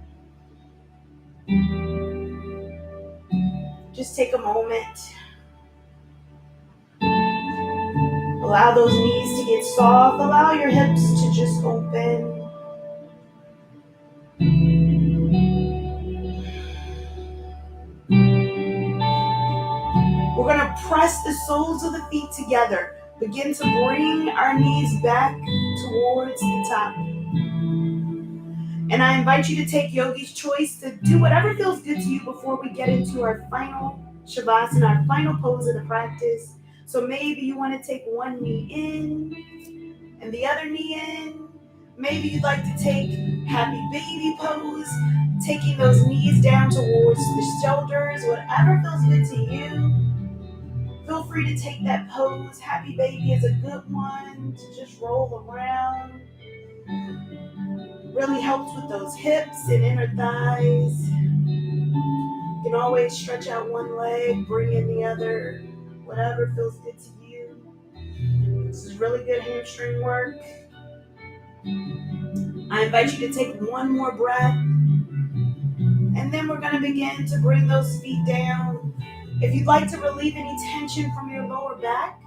Just take a moment. Allow those knees to get soft. Allow your hips to just open. We're going to press the soles of the feet together. Begin to bring our knees back towards the top. And I invite you to take Yogi's Choice to do whatever feels good to you before we get into our final Savasana, our final pose of the practice. So maybe you want to take one knee in and the other knee in. Maybe you'd like to take happy baby pose, taking those knees down towards the shoulders, whatever feels good to you. Feel free to take that pose. Happy baby is a good one to just roll around. Really helps with those hips and inner thighs. You can always stretch out one leg, bring in the other, whatever feels good to you. This is really good hamstring work. I invite you to take one more breath. And then we're going to begin to bring those feet down. If you'd like to relieve any tension from your lower back,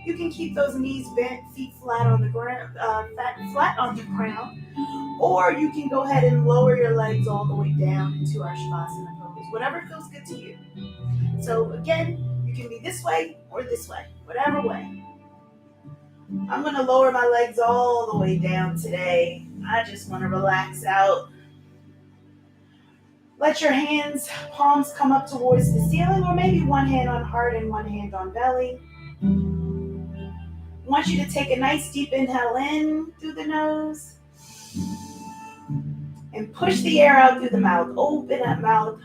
you can keep those knees bent, feet flat on the ground, flat on the ground, or you can go ahead and lower your legs all the way down into our Savasana pose. pose, whatever feels good to you. So again, you can be this way or this way, whatever way. I'm going to lower my legs all the way down today. I just want to relax out. Let your hands, palms come up towards the ceiling, or maybe one hand on heart and one hand on belly. I want you to take a nice deep inhale in through the nose and push the air out through the mouth. Open that mouth.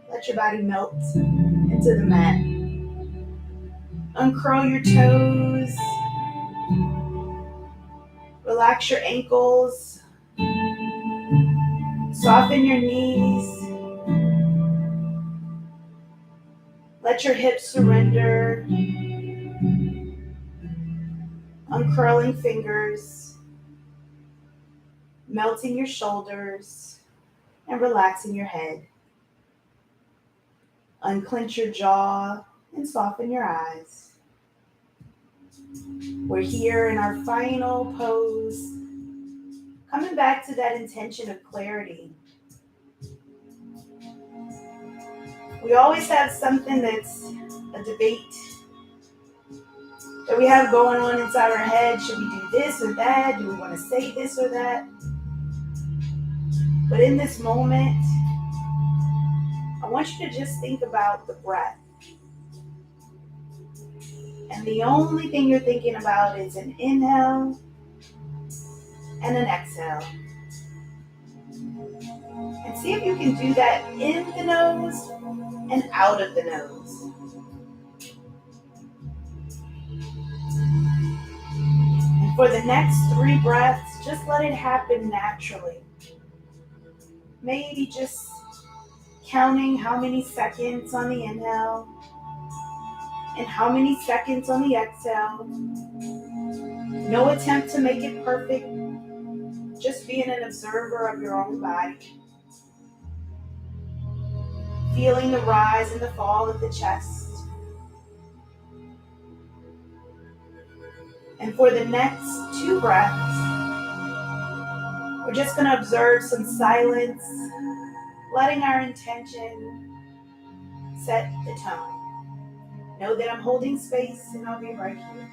Let your body melt into the mat. Uncurl your toes. Relax your ankles. Soften your knees. Let your hips surrender. Uncurling fingers. Melting your shoulders. And relaxing your head. Unclench your jaw and soften your eyes. We're here in our final pose. Coming back to that intention of clarity. We always have something that's a debate that we have going on inside our head. Should we do this or that? Do we want to say this or that? But in this moment, I want you to just think about the breath. And the only thing you're thinking about is an inhale and an exhale. And see if you can do that in the nose and out of the nose. And for the next 3 breaths, just let it happen naturally. Maybe just counting how many seconds on the inhale and how many seconds on the exhale. No attempt to make it perfect, just being an observer of your own body. Feeling the rise and the fall of the chest. And for the next 2 breaths, we're just going to observe some silence, letting our intention set the tone. Know that I'm holding space and I'll be right here.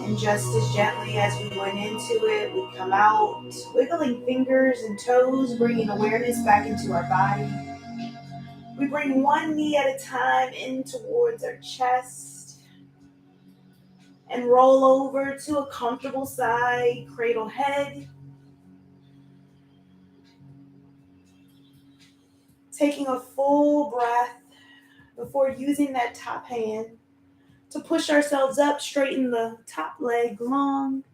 And just as gently as we went into it, we come out, wiggling fingers and toes, bringing awareness back into our body. We bring one knee at a time in towards our chest and roll over to a comfortable side, cradle head. Taking a full breath before using that top hand to push ourselves up, straighten the top leg long.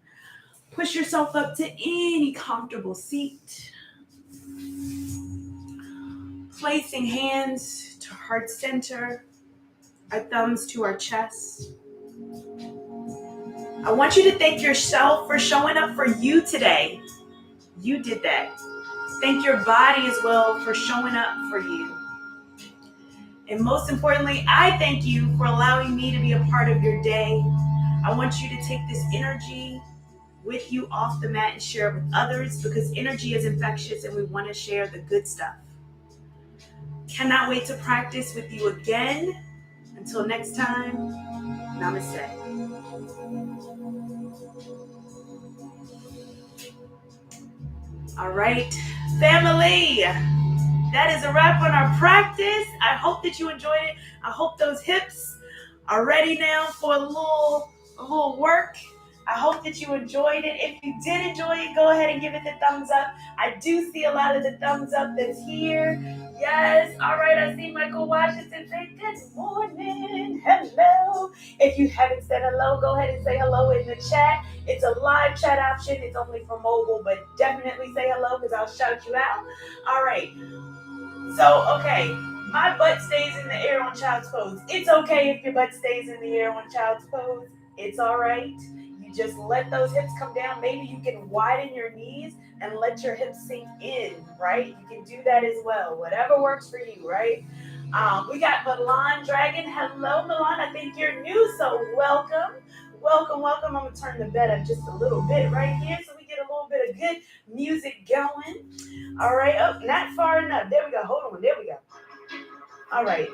Push yourself up to any comfortable seat. Placing hands to heart center, our thumbs to our chest. I want you to thank yourself for showing up for you today. You did that. Thank your body as well for showing up for you. And most importantly, I thank you for allowing me to be a part of your day. I want you to take this energy with you off the mat and share it with others, because energy is infectious and we want to share the good stuff. Cannot wait to practice with you again. Until next time, namaste. All right, family. That is a wrap on our practice. I hope that you enjoyed it. I hope those hips are ready now for a little work. I hope that you enjoyed it. If you did enjoy it, go ahead and give it the thumbs up. I do see a lot of the thumbs up that's here. Yes. All right. I see Michael Washington say good morning. Hello. If you haven't said hello, go ahead and say hello in the chat. It's a live chat option. It's only for mobile, but definitely say hello because I'll shout you out. All right. So, okay. My butt stays in the air on child's pose. It's okay if your butt stays in the air on child's pose. It's all right. You just let those hips come down. Maybe you can widen your knees and let your hips sink in, right? You can do that as well. Whatever works for you, right? We got Milan Dragon. Hello, Milan. I think you're new, so welcome. Welcome, welcome. I'm going to turn the bed up just a little bit right here so we get a little bit of good music going. All right. Oh, not far enough. There we go. Hold on. There we go. All right.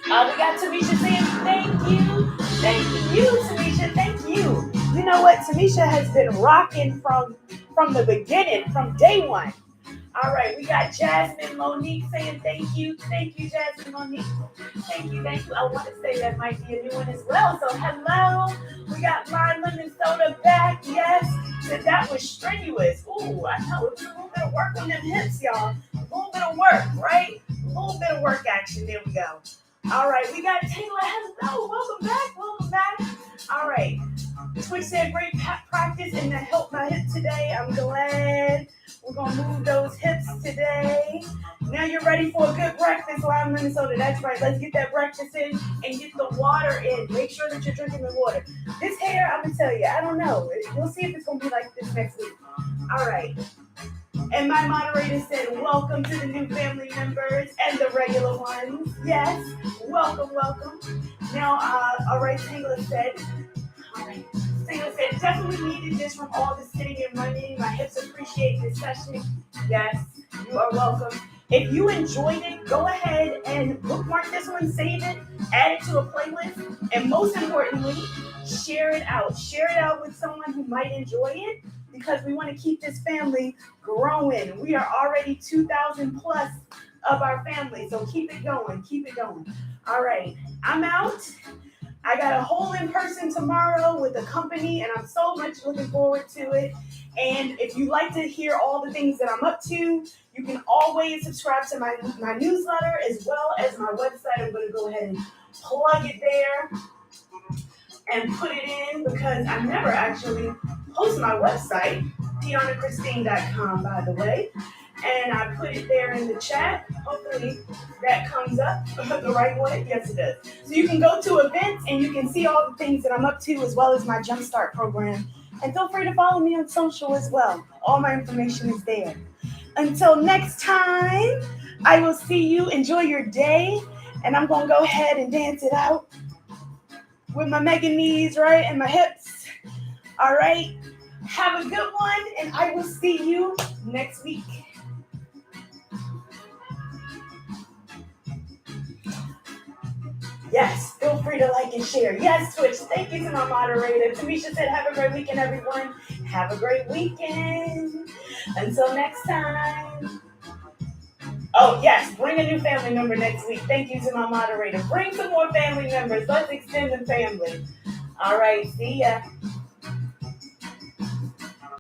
We got Tamisha saying thank you. Thank you, Tamisha. Thank you. You know what? Tamisha has been rocking from the beginning, from day one. All right, we got Jasmine Monique saying thank you. Thank you, Jasmine Monique. Thank you, thank you. I want to say that might be a new one as well. So hello. We got Lime Lemon Soda back. Yes. So that was strenuous. Ooh, I know. It's a little bit of work on them hips, y'all. A little bit of work, right? A little bit of work action. There we go. All right, we got Taylor. Hello. Welcome back. Welcome back. All right. Twitch said great practice and that helped my hip today. I'm glad. We're going to move those hips today. Now you're ready for a good breakfast, Lime Minnesota. That's right. Let's get that breakfast in and get the water in. Make sure that you're drinking the water. This hair, I'm going to tell you, I don't know. We'll see if it's going to be like this next week. All right. And my moderator said, welcome to the new family members and the regular ones. Yes. Welcome, welcome. Now, all right, Taylor said, all right. Taylor said, definitely needed this from all the sitting and running. My hips appreciate this session. Yes, you are welcome. If you enjoyed it, go ahead and bookmark this one, save it, add it to a playlist, and most importantly, share it out. Share it out with someone who might enjoy it because we want to keep this family growing. We are already 2,000 plus of our family, so keep it going. Keep it going. All right, I'm out. I got a whole in-person tomorrow with the company, and I'm so much looking forward to it. And if you'd like to hear all the things that I'm up to, you can always subscribe to my newsletter as well as my website. I'm going to go ahead and plug it there and put it in because I never actually post my website, TiannaChristine.com, by the way. And I put it there in the chat. Hopefully that comes up the right way. Yes, it does. So you can go to events and you can see all the things that I'm up to as well as my Jumpstart program. And feel free to follow me on social as well. All my information is there. Until next time, I will see you. Enjoy your day. And I'm going to go ahead and dance it out with my mega knees, right, and my hips. All right. Have a good one, and I will see you next week. Yes, feel free to like and share. Yes, Twitch. Thank you to my moderator. Tamisha said, have a great weekend, everyone. Have a great weekend. Until next time. Oh, yes, bring a new family member next week. Thank you to my moderator. Bring some more family members. Let's extend the family. All right, see ya.